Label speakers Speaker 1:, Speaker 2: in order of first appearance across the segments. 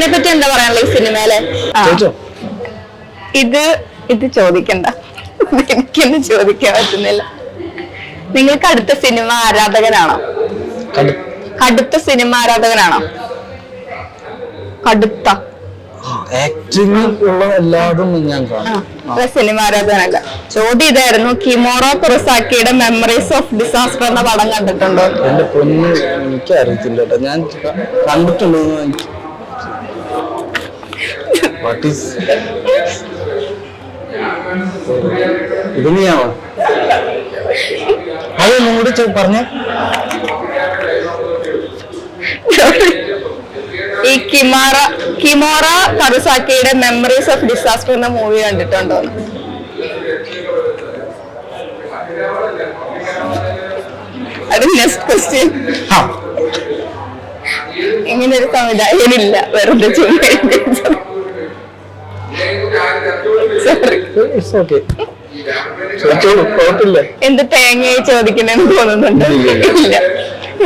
Speaker 1: നായികനെ പറ്റി എന്താ പറയാനുള്ള ഈ സിനിമയില്? ഇത് ചോദിക്കണ്ട, എനിക്കൊന്നും ചോദിക്കാൻ പറ്റുന്നില്ല. നിങ്ങൾക്ക് അടുത്ത സിനിമ ആരാധകനാണോ? കടുത്ത സിനിമ ആരാധകനാണോ? കടുത്ത
Speaker 2: ആക്ടിങ് ഉള്ള എല്ലാതും ഞാൻ കാണും.
Speaker 1: സിനിമ ആരാധകനല്ല. ചോദ്യം ഇതായിരുന്നു, കിമോറോ കുറസാക്കിയുടെ മെമ്മറീസ് ഓഫ് ഡിസാസ്റ്റർ എന്ന പടം കണ്ടിട്ടുണ്ടോ?
Speaker 2: എന്റെ പൊന്ന് എനിക്ക് അറിയത്തില്ല കേട്ടോ, ഞാൻ കണ്ടിട്ടുണ്ടോ? ഇത് നീയാണോ? അതൊന്നും കൂടി പറഞ്ഞേ.
Speaker 1: ഈ കിമോറ കറുസാക്കിയുടെ മെമ്മറീസ് ഓഫ് ഡിസാസ്റ്റർ എന്ന മൂവി കണ്ടിട്ടുണ്ടോ? അത് നെക്സ്റ്റ് ക്വസ്റ്റ്യൻ. ഇങ്ങനെ ഒരു സംവിധായകനില്ല, വെറുതെ എന്ത് തേങ്ങയായി ചോദിക്കണെന്ന് തോന്നുന്നുണ്ട്? ഇല്ല,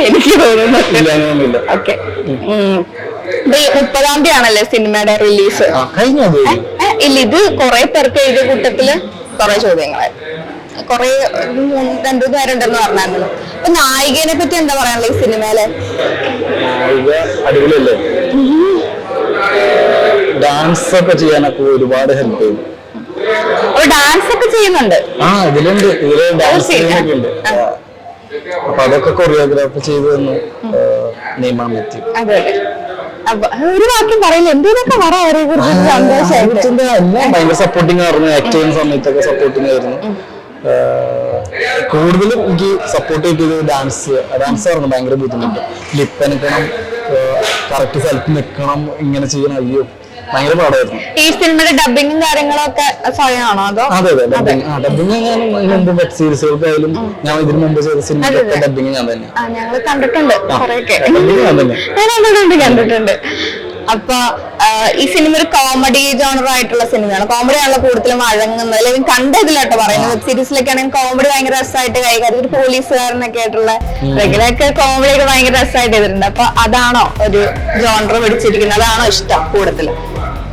Speaker 1: എനിക്ക് തോന്നുന്നില്ല. ഓക്കെ, 30-ാം തീയതി ആണല്ലേ സിനിമയുടെ റിലീസ്? ഇല്ല, ഇത് കുറെ പേർക്ക് എഴുതിയ കൂട്ടത്തില് കുറെ ചോദ്യങ്ങളായി, കുറെ 2 പേരുണ്ടെന്ന് പറഞ്ഞായിരുന്നു. അപ്പൊ നായികനെ പറ്റി എന്താ പറയാനുള്ള ഈ സിനിമയില്?
Speaker 2: അടിപൊളിയല്ലേ, ഡാൻസ് ഒക്കെ ചെയ്യാനൊക്കെ ഒരുപാട് ഹെൽപ്പ് ചെയ്യും.
Speaker 1: ഡാൻസ് ഒക്കെ ചെയ്യുന്നുണ്ട്.
Speaker 2: ഇതിലുണ്ട്, ഇതില് ഡാൻസ് ഉണ്ട്. അപ്പൊ അതൊക്കെ കൊറിയോഗ്രാഫ് ചെയ്തു തന്നു നീമാ മെത്തി.
Speaker 1: അതെ, ഒരു വാക്യം പറയില്ല, എന്തിനൊക്കെ
Speaker 2: ഭയങ്കര സപ്പോർട്ടിങ് ആയിരുന്നു. ആക്ട് ചെയ്യുന്ന സമയത്തൊക്കെ സപ്പോർട്ടിങ് ആയിരുന്നു. കൂടുതലും എനിക്ക് സപ്പോർട്ട് ചെയ്തത് ഡാൻസ് ആയിരുന്നു. ഭയങ്കര ബുദ്ധിമുട്ട്, ലിപ്പ് നിൽക്കണം, കറക്റ്റ് സ്ഥലത്ത് നിൽക്കണം, ഇങ്ങനെ ചെയ്യണം. അയ്യോ, ഭയങ്കര പാടായിരുന്നു.
Speaker 1: ഈ സിനിമയുടെ ഡബിങ്ങും കാര്യങ്ങളൊക്കെ സ്വയമാണോ അതോ?
Speaker 2: അതെ, ഡബിങ് ഞാൻ മുമ്പ് വെബ് സീരീസുകൾക്കായാലും ഞാൻ ഇതിനു മുമ്പ് ചെയ്ത സിനിമ ഡബിങ് ഞാൻ തന്നെ.
Speaker 1: ഞങ്ങൾ കണ്ടിട്ടുണ്ട്, കണ്ടിട്ടുണ്ട്. അപ്പൊ ഈ സിനിമ ഒരു കോമഡി ജോണർ ആയിട്ടുള്ള സിനിമയാണ്. കോമഡി ആണല്ലോ കൂടുതലും വഴങ്ങുന്നത്, അല്ലെങ്കിൽ കണ്ടതിലാട്ടോ പറയുന്നത്. വെബ് സീരീസിലൊക്കെ ആണെങ്കിൽ കോമഡി ഭയങ്കര രസമായിട്ട് കൈകാര്യം, ഒരു പോലീസുകാരനൊക്കെ ആയിട്ടുള്ള ഇതിലൊക്കെ കോമഡി ഒക്കെ ഭയങ്കര രസമായിട്ട് ചെയ്തിട്ടുണ്ട്. അപ്പൊ അതാണോ ഒരു ജോണർ പിടിച്ചിരിക്കുന്നത്? അതാണോ ഇഷ്ടം കൂടുതൽ?